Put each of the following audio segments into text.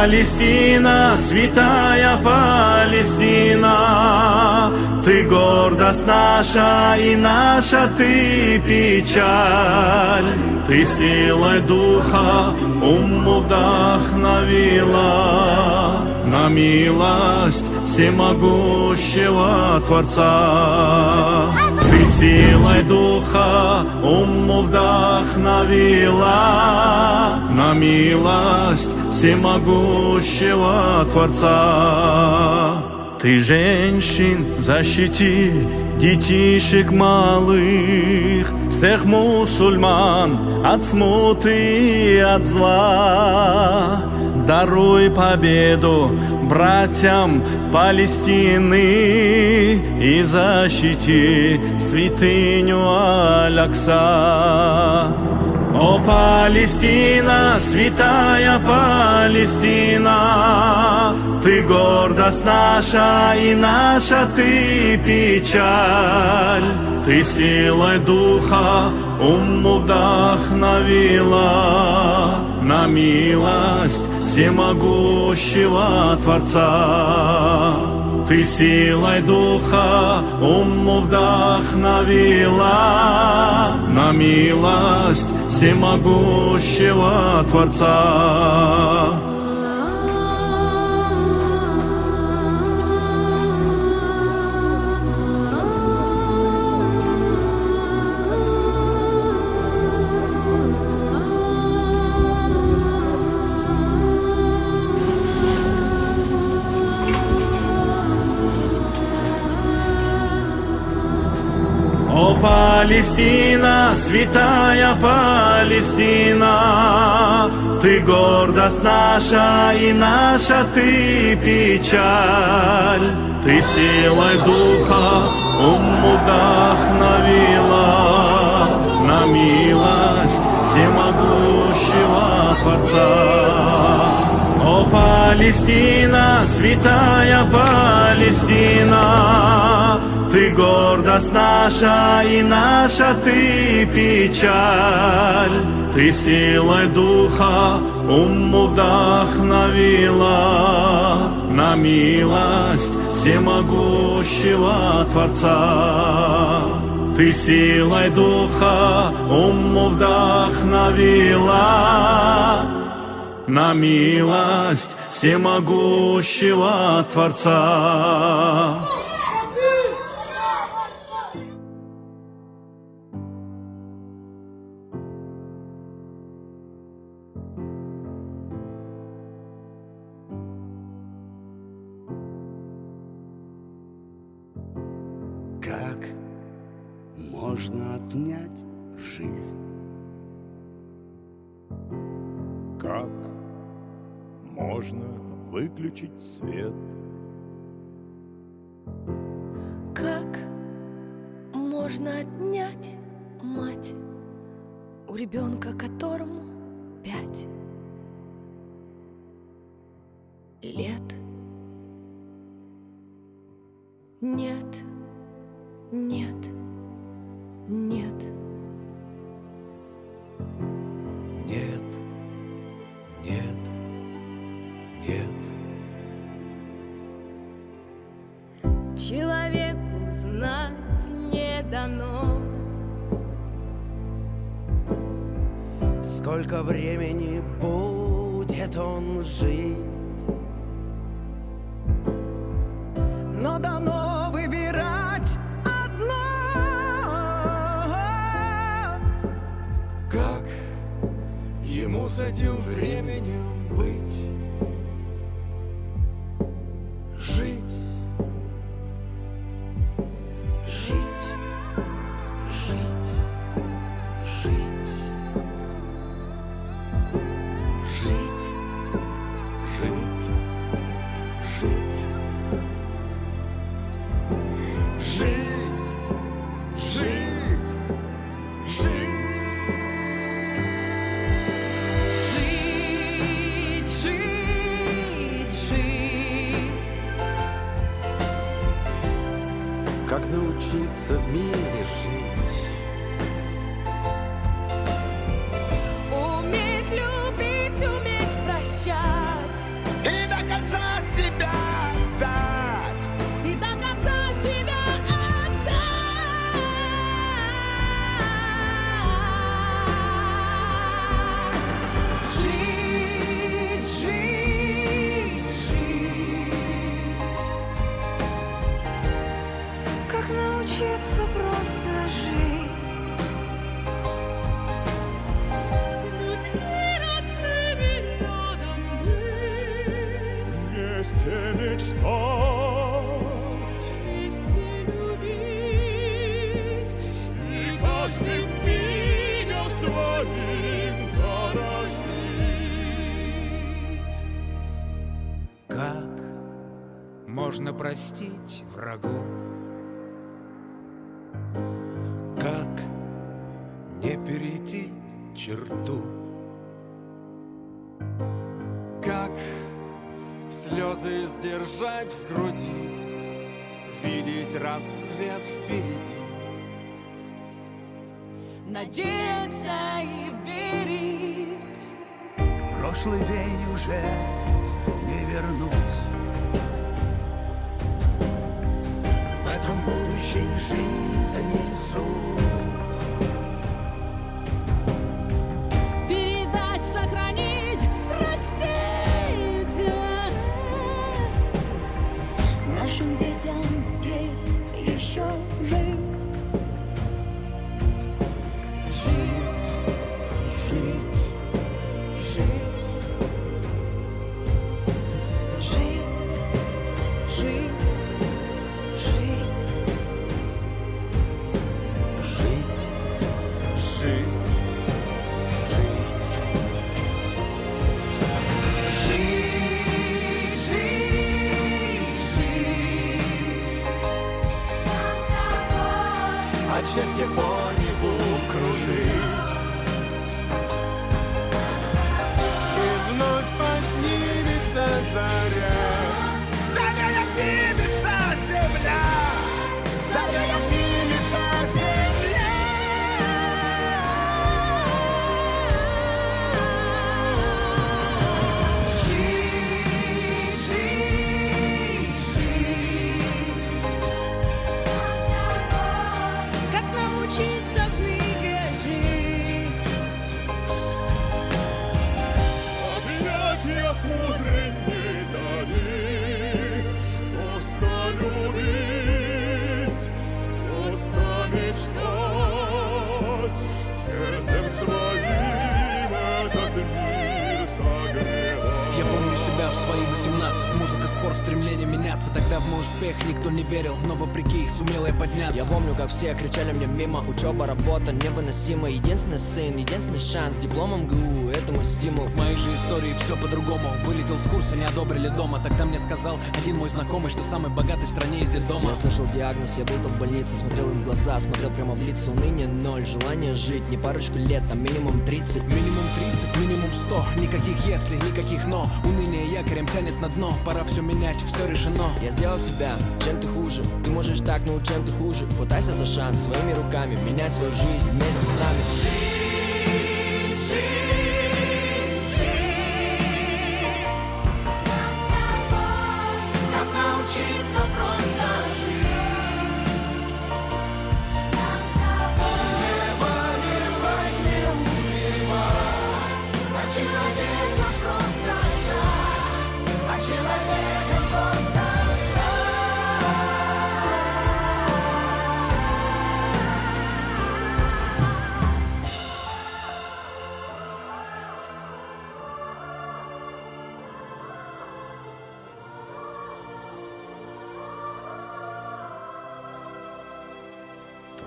Палестина, святая Палестина, ты гордость наша и наша ты печаль. Ты силой духа уму вдохновила на милость всемогущего Творца. Ты силой духа уму вдохновила на милость всемогущего Творца. Ты женщин защити, детишек малых, всех мусульман от смуты и от зла. Даруй победу братьям Палестины и защити святыню Аль-Акса. О, Палестина, святая Палестина, ты гордость наша и наша ты печаль. Ты силой духа уму вдохновила на милость всемогущего Творца. Ты силой духа уму вдохновила на милость всемогущего Творца. О, Палестина, святая Палестина, ты гордость наша и наша ты печаль. Ты силой духа уму вдохновила на милость всемогущего Творца. О, Палестина, святая Палестина, ты гордость наша и наша ты печаль. Ты силой духа уму вдохновила на милость всемогущего Творца. Ты силой духа уму вдохновила на милость всемогущего Творца. Как можно отнять жизнь? Как можно выключить свет? Как можно отнять мать у ребенка, которому 5 лет? Нет, нет, нет. Нет, нет, нет. Человеку знать не дано, Сколько времени будет он жить, но дано выбирать одно. Как ему с этим временем быть? Жить, жить, жить, жить, жить, жить, жить, жить, жить, жить. Как научиться в мире жить? уметь любить, уметь прощать, отдать. И до конца себя отдать. Жить, жить, жить. Как научиться просто жить с людьми родными рядом быть, Вместе мечтать, вместе любить и каждым мигом своим дорожить. Как можно простить врагу? Как не перейти черту? Как слезы сдержать в груди, видеть рассвет впереди? надеяться и верить. Прошлый день уже не вернуть. В этом будущей жизни суть. Передать, сохранить, простить нашим детям здесь еще жить. Жить, жить, жить. Жить, жить, жить. Жить, жить, жить. Жить, жить, жить. От счастья по небу кружить. И вновь поднимется заря. Заря поднимется земля. Заря поднимется земля. Жить, жить, жить. Как научиться в мире жить? Объятиях утренней зари, просто любить, просто мечтать, сердцем своим этот мир согревать. Я помню себя в свои 18. Музыка, спорт, стремление меняться. Тогда в мой успех никто не верил, но вопреки сумел я подняться. Я помню, как все кричали мне мимо. Учеба, работа невыносима. Единственный сын, единственный шанс. Дипломом ГУ, это мой стимул. В моей же истории все по-другому. Вылетел с курса, не одобрили дома. Тогда мне сказал один мой знакомый, что самый богатый в стране из детдома. Я слышал диагноз, я будто в больнице. Смотрел им в глаза, смотрел прямо в лицо. Уныние ноль, желание жить не парочку лет, а минимум 30. Минимум 30, минимум 100. Никаких если, никаких но. Уныние якорем тянет на дно. Пора все менять, все решено. Я сделал себя, чем ты хуже. Ты можешь так, но чем ты хуже. Хватайся за шанс своими руками. Меняй свою жизнь вместе с нами. Как научиться просто жить. Не воевать, не убивать, а человеком просто стать. А человеком просто стать.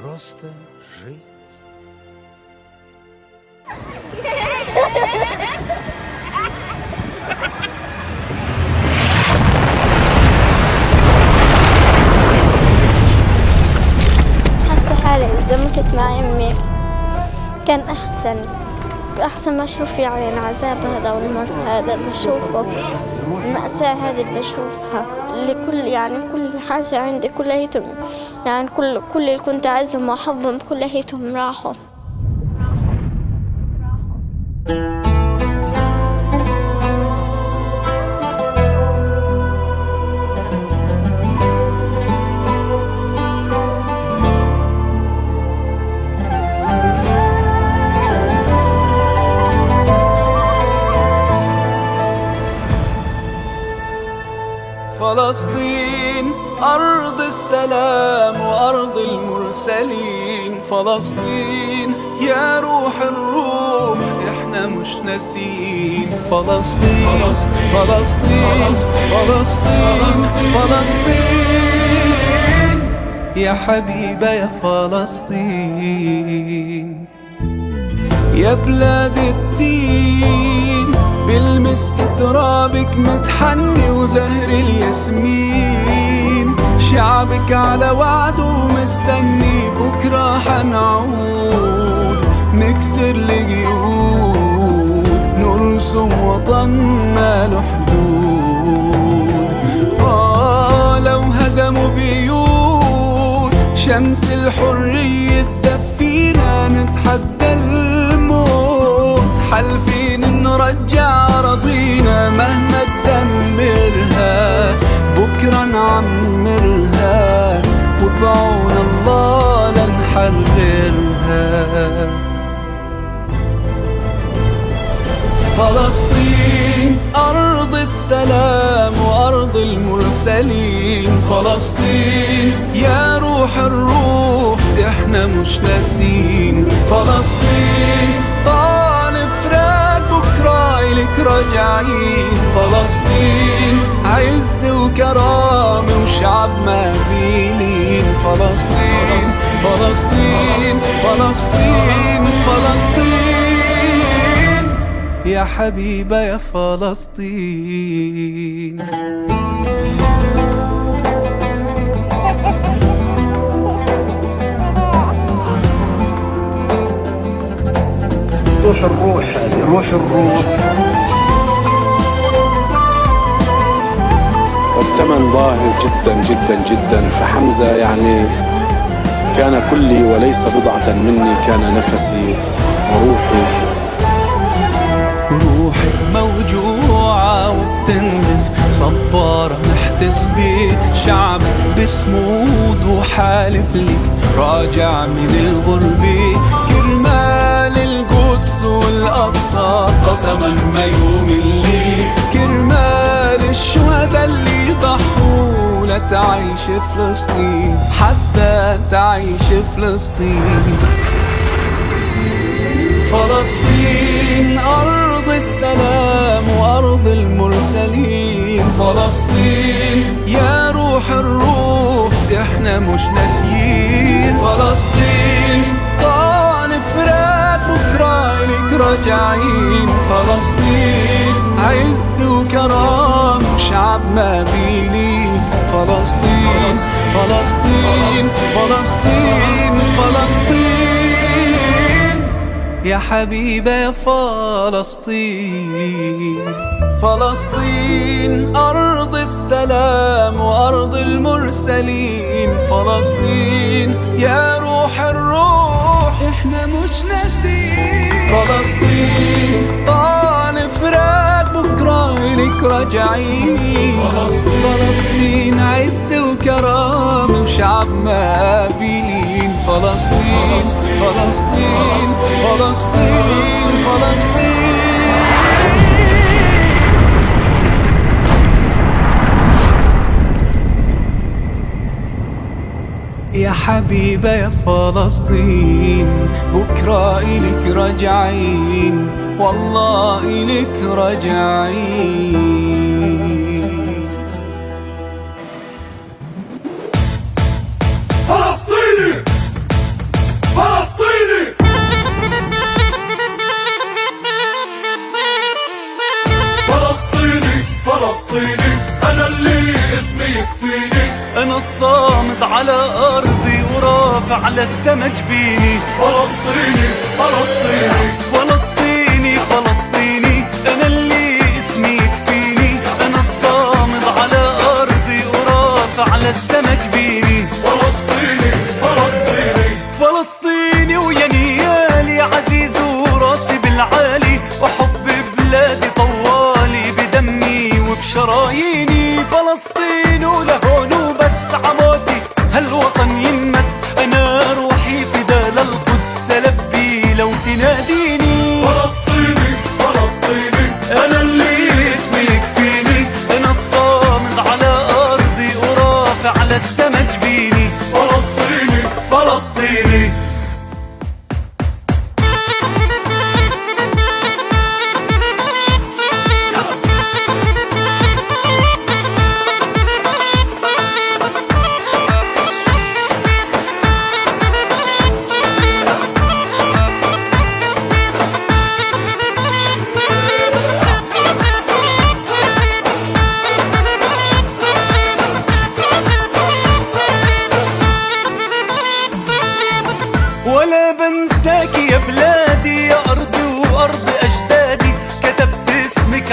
Просто жить. حاسة حالي إذا متت مع أمي كان أحسن ما أشوف يعني العذاب هذا والمر هذا اللي بشوفه، المأساة هذه اللي بشوفها، اللي كل حاجة عندي كليتهم يعني كل اللي كنت أعزهم وأحبهم كليتهم راحوا. فلسطين أرض السلام وأرض المرسلين. فلسطين يا روح الروح إحنا مش ناسين. فلسطين فلسطين فلسطين فلسطين يا حبيبة يا فلسطين. يا بلاد التين بالمسك ترابك متحني وزهر الياسمين. شعبك على وعده مستني بكرة حنعود نكسر القيود نرسم وطننا له حدود. لو هدموا بيوت شمس الحرية تدفينا نتحدى الموت. حالفين نرجع أراضينا مهما تدمرها بكرة نعمرها وبعون الله لنحررها. فلسطين أرض السلام وأرض المرسلين. فلسطين يا روح الروح إحنا مش ناسين. فلسطين طال فراق بكرة إلك راجعين. فلسطين عز وكرامة وشعب ما بيلين. فلسطين فلسطين فلسطين فلسطين يا حبيبة يا فلسطين. روح الروح هذه روح الروح. والثمن باهظ جدا جدا جدا. فحمزة يعني كان كلي وليس بضعة مني، كان نفسي وروحي. روحك موجوعة وبتنزف صبارة محتسبة. شعبك بسمود وحالف لك راجع من الغربة. كرمال القدس والأقصى قسما ما يملي. كرمال الشهداء اللي ضحوا لتعيش فلسطين حتى تعيش فلسطين. فلسطين أرض السلام وأرض المرسلين. فلسطين يا روح الروح إحنا مش ناسيين. فلسطين طال فراق بكرة إلك راجعين. فلسطين عز وكرام شعب ما بيلين. فلسطين فلسطين فلسطين فلسطين يا حبيبة يا فلسطين. فلسطين أرض السلام وأرض المرسلين. فلسطين يا روح الروح إحنا مش ناسين. فلسطين طال فراق بكرة إلك راجعين. فلسطين عز وكرامة وشعب ما بيلين. فلسطين فلسطين فلسطين فلسطين يا حبيبة يا فلسطين. بكرة إلك راجعين والله إلك راجعين. فلسطيني فلسطيني فلسطيني فلسطيني أنا اللي اسمي يكفيني. أنا الصامد على أرضي ورافع للسما جبيني. فلسطيني فلسطيني فلسطيني فلسطيني أنا اللي اسمي يكفيني. أنا الصامد على أرضي ورافع للسما جبيني. فلسطيني فلسطيني فلسطيني ويا نيالي عزيز وراسي بالعالي. وحب بلادي طوالي بدمي وبشراييني. فلسطين ولهون وبس عموتي هالوطن ينمس. أنا روحي فدا للقدس لبي لو تناديني. فلسطيني فلسطيني أنا اللي اسمي يكفيني. أنا الصامد على أرضي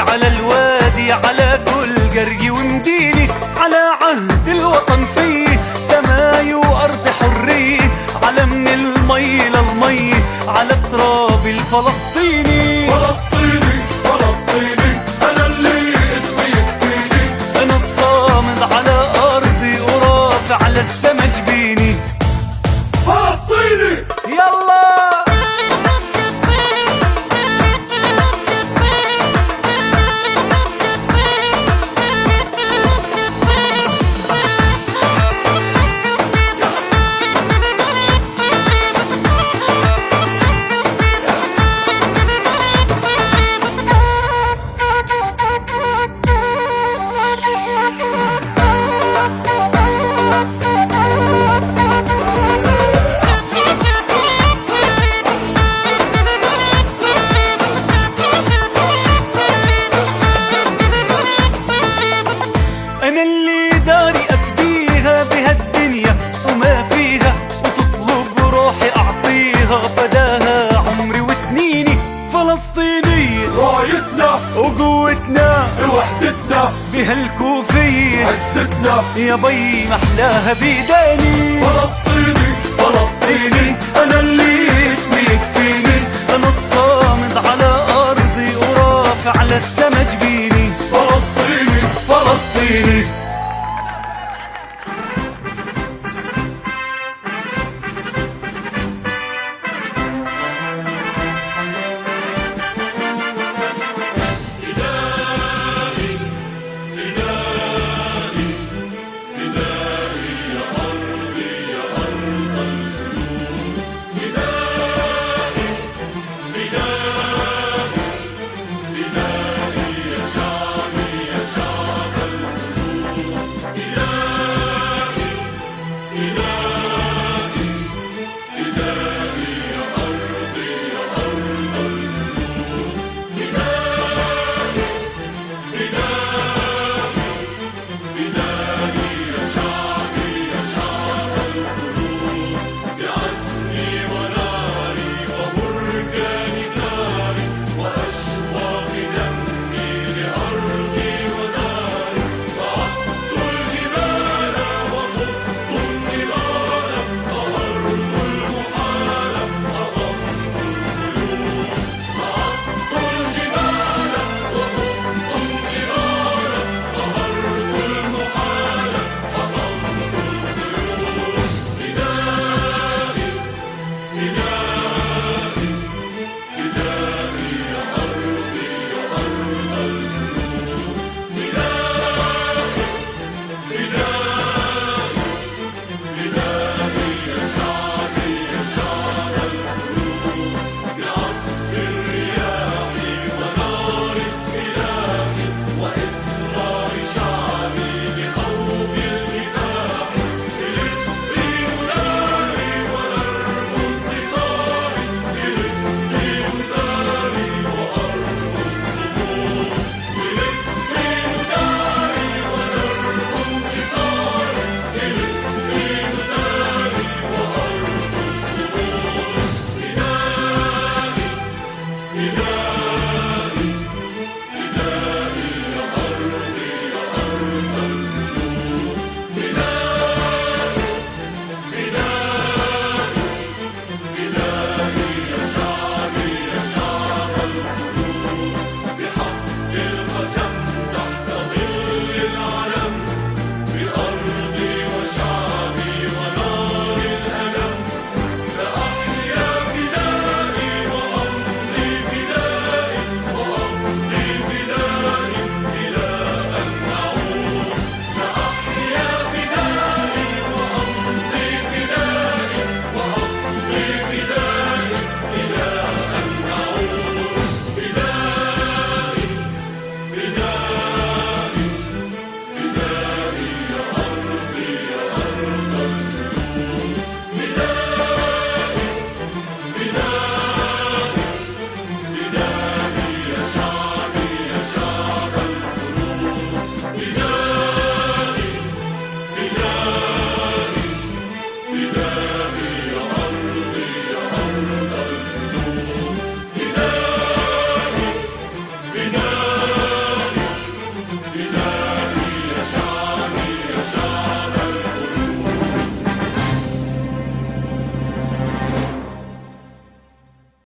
على الوادي على كل قرية ومدينة، على عهد الوطن فيه سماي وأرض حرية، على من المي للمي على التراب الفلسطيني. فلسطيني فلسطيني أنا اللي اسمي يكفيني، أنا الصامد على أرضي ورافع على السما جبيني. فلسطيني يلا أنا اللي داري أفديها بهالدنيا وما فيها، وتطلب روحي أعطيها فداها عمري وسنيني. فلسطينية رايتنا وقوتنا وحدتنا بهالكوفية عزتنا يا بي محلاها بيداها.